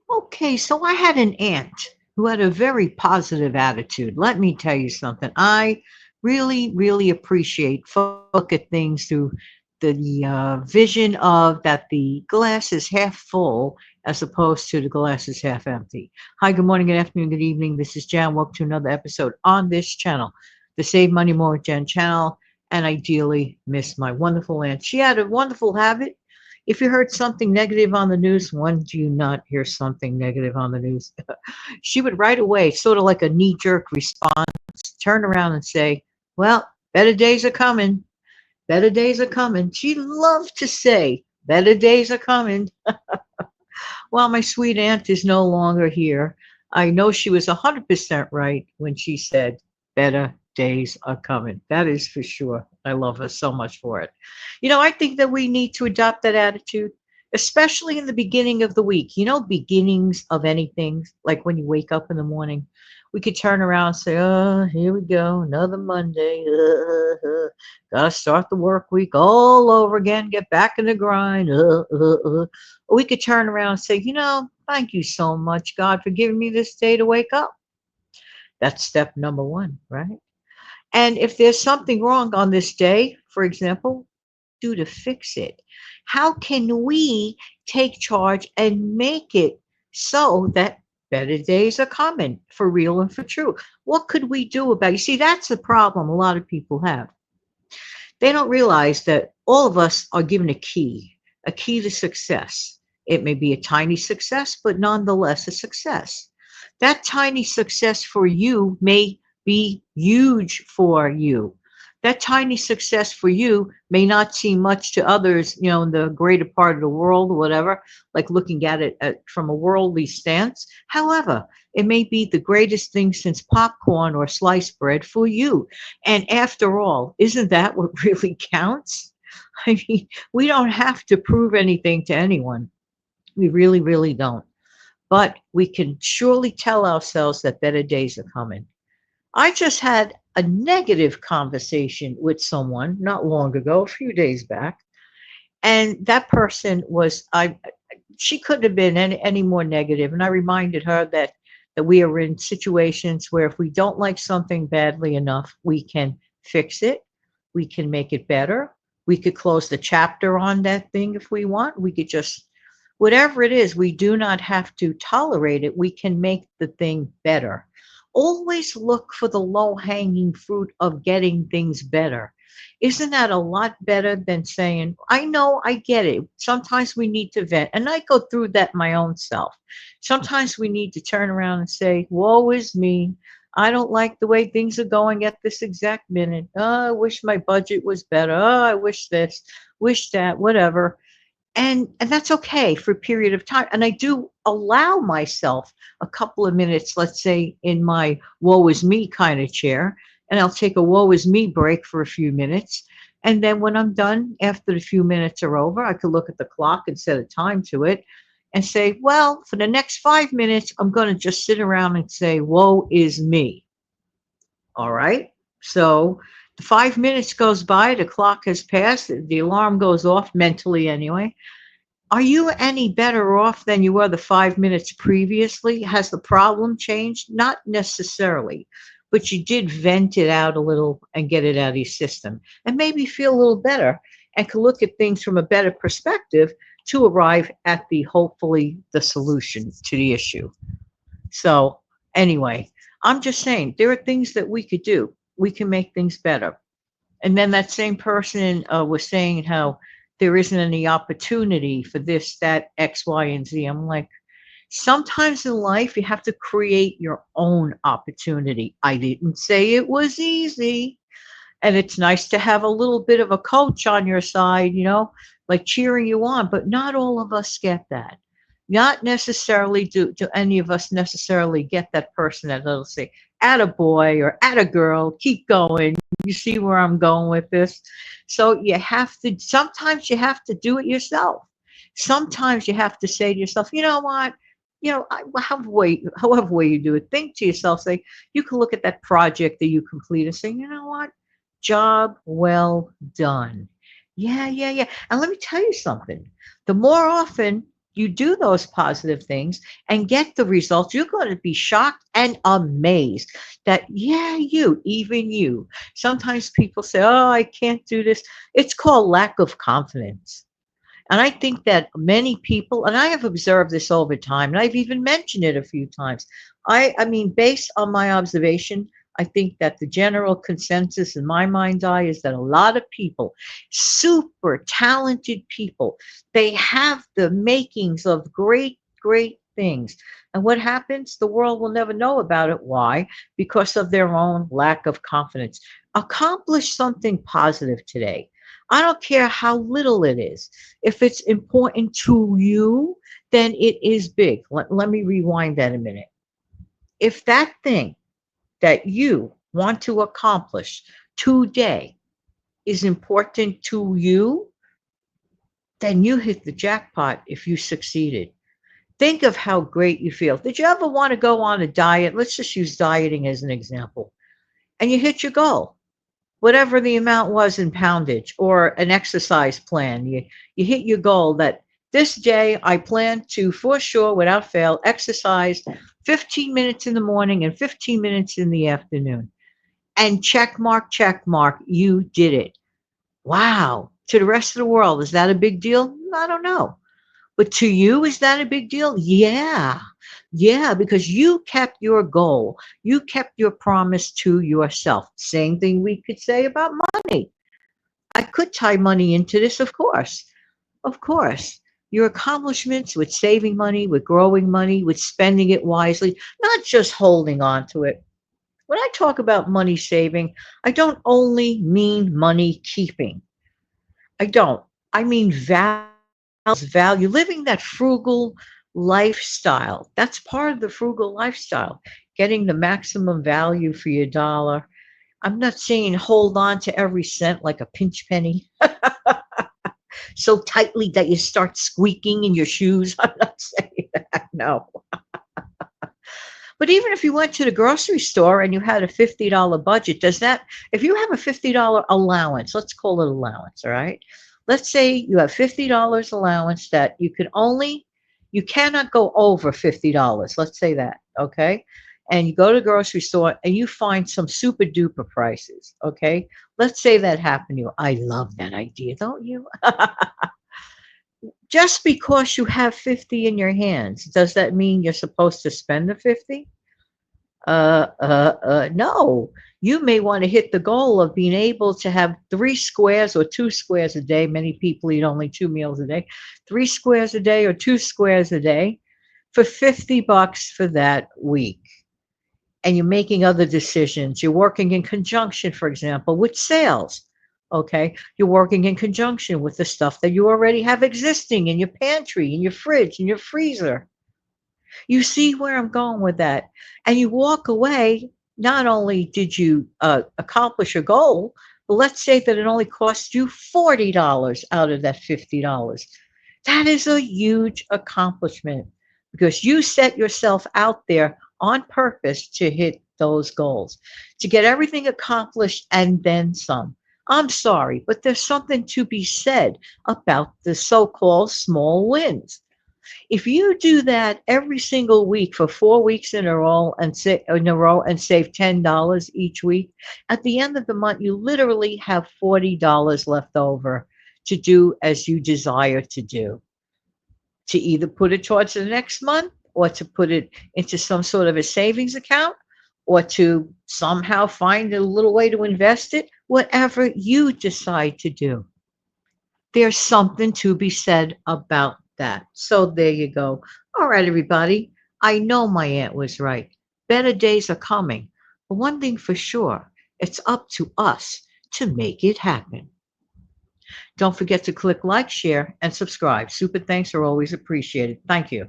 Okay, so I had an aunt who had a very positive attitude. Let me tell you something. I really, really appreciate folks that look at things through the vision of that the glass is half full as opposed to the glass is half empty. Hi, good morning, good afternoon, good evening. This is Jan. Welcome to another episode on this channel, the Save Money More with Jen channel. And ideally, miss my wonderful aunt. She had a wonderful habit. If you heard something negative on the news, when do you not hear something negative on the news? She would right away, sort of like a knee jerk response, turn around and say, well, better days are coming. Better days are coming. She loved to say, better days are coming. Well, my sweet aunt is no longer here. I know she was 100% right when she said, better days are coming. That is for sure. I love her so much for it. I think that we need to adopt that attitude, especially in the beginning of the week. Beginnings of anything, like when you wake up in the morning, we could turn around and say, oh, here we go, another Monday. Gotta start the work week all over again, get back in the grind. Or we could turn around and say, thank you so much, God, for giving me this day to wake up. That's step number one, right? And if there's something wrong on this day, for example, do to fix it? How can we take charge and make it so that better days are coming for real and for true? What could we do about it? You see, that's the problem a lot of people have. They don't realize that all of us are given a key to success. It may be a tiny success, but nonetheless a success. That tiny success for you may be huge for you. That tiny success for you may not seem much to others, in the greater part of the world or whatever, like looking at it from a worldly stance. However, it may be the greatest thing since popcorn or sliced bread for you. And after all, isn't that what really counts? I mean, we don't have to prove anything to anyone. We really, really don't. But we can surely tell ourselves that better days are coming. I just had a negative conversation with someone not long ago, a few days back, and that person was I she couldn't have been any more negative. And I reminded her that we are in situations where if we don't like something badly enough, we can fix it, we can make it better, we could close the chapter on that thing if we want. We could just whatever it is, we do not have to tolerate it. We can make the thing better. Always look for the low hanging fruit of getting things better. Isn't that a lot better than saying, I know, I get it. Sometimes we need to vent. And I go through that my own self. Sometimes we need to turn around and say, woe is me. I don't like the way things are going at this exact minute. Oh, I wish my budget was better. Oh, I wish this, wish that, whatever. And that's okay for a period of time. And I do allow myself a couple of minutes, let's say in my woe is me kind of chair, and I'll take a woe is me break for a few minutes. And then when I'm done, after the few minutes are over, I could look at the clock and set a time to it and say, well, for the next 5 minutes, I'm going to just sit around and say, woe is me. All right. So the 5 minutes goes by, the clock has passed, the alarm goes off mentally anyway. Are you any better off than you were the 5 minutes previously? Has the problem changed? Not necessarily, but you did vent it out a little and get it out of your system and maybe feel a little better and can look at things from a better perspective to arrive at the hopefully the solution to the issue. So, anyway, I'm just saying there are things that we could do. We can make things better. And then that same person was saying how there isn't any opportunity for this, that, X, Y, and Z. I'm like, sometimes in life you have to create your own opportunity. I didn't say it was easy. And it's nice to have a little bit of a coach on your side, like cheering you on, but not all of us get that. Not necessarily do any of us necessarily get that person that'll say, at a boy or at a girl, keep going. You see where I'm going with this? So you have to, sometimes you have to do it yourself. Sometimes you have to say to yourself, you know what? However way you do it, think to yourself, say, you can look at that project that you complete and say, you know what? Job well done. Yeah, yeah, yeah. And let me tell you something. The more often you do those positive things and get the results, you're going to be shocked and amazed that, yeah, even you. Sometimes people say, oh, I can't do this. It's called lack of confidence. And I think that many people, and I have observed this over time, and I've even mentioned it a few times. I mean, based on my observation, I think that the general consensus in my mind's eye is that a lot of people, super talented people, they have the makings of great, great things. And what happens? The world will never know about it. Why? Because of their own lack of confidence. Accomplish something positive today. I don't care how little it is. If it's important to you, then it is big. Let me rewind that a minute. If that thing that you want to accomplish today is important to you, then you hit the jackpot if you succeeded. Think of how great you feel. Did you ever want to go on a diet? Let's just use dieting as an example. And you hit your goal, whatever the amount was in poundage, or an exercise plan. You hit your goal that this day I plan to, for sure, without fail, exercise 15 minutes in the morning and 15 minutes in the afternoon. And check mark, you did it. Wow. To the rest of the world, is that a big deal? I don't know. But to you, is that a big deal? Yeah. Yeah, because you kept your goal. You kept your promise to yourself. Same thing we could say about money. I could tie money into this, of course. Of course. Your accomplishments with saving money, with growing money, with spending it wisely, not just holding on to it. When I talk about money saving, I don't only mean money keeping. I don't. I mean value, living that frugal lifestyle. That's part of the frugal lifestyle, getting the maximum value for your dollar. I'm not saying hold on to every cent like a pinch penny so tightly that you start squeaking in your shoes. I'm not saying that, no. But even if you went to the grocery store and you had a $50 budget, does that, if you have a $50 allowance, let's call it allowance, all right? Let's say you have $50 allowance that you cannot go over $50. Let's say that, okay? And you go to the grocery store and you find some super duper prices, okay? Let's say that happened to you. I love that idea, don't you? Just because you have 50 in your hands, does that mean you're supposed to spend the 50? No. You may want to hit the goal of being able to have 3 squares or 2 squares a day. Many people eat only 2 meals a day. 3 squares a day or 2 squares a day for $50 for that week. And you're making other decisions. You're working in conjunction, for example, with sales. Okay. You're working in conjunction with the stuff that you already have existing in your pantry, in your fridge, in your freezer. You see where I'm going with that. And you walk away, not only did you accomplish a goal, but let's say that it only cost you $40 out of that $50. That is a huge accomplishment because you set yourself out there on purpose to hit those goals, to get everything accomplished and then some. I'm sorry, but there's something to be said about the so called small wins. If you do that every single week for 4 weeks in a row and save $10 each week, at the end of the month you literally have $40 left over to do as you desire to do. To either put it towards the next month or to put it into some sort of a savings account or to somehow find a little way to invest it, whatever you decide to do. There's something to be said about that. So there you go. All right, everybody. I know my aunt was right. Better days are coming. But one thing for sure, it's up to us to make it happen. Don't forget to click like, share, and subscribe. Super thanks are always appreciated. Thank you.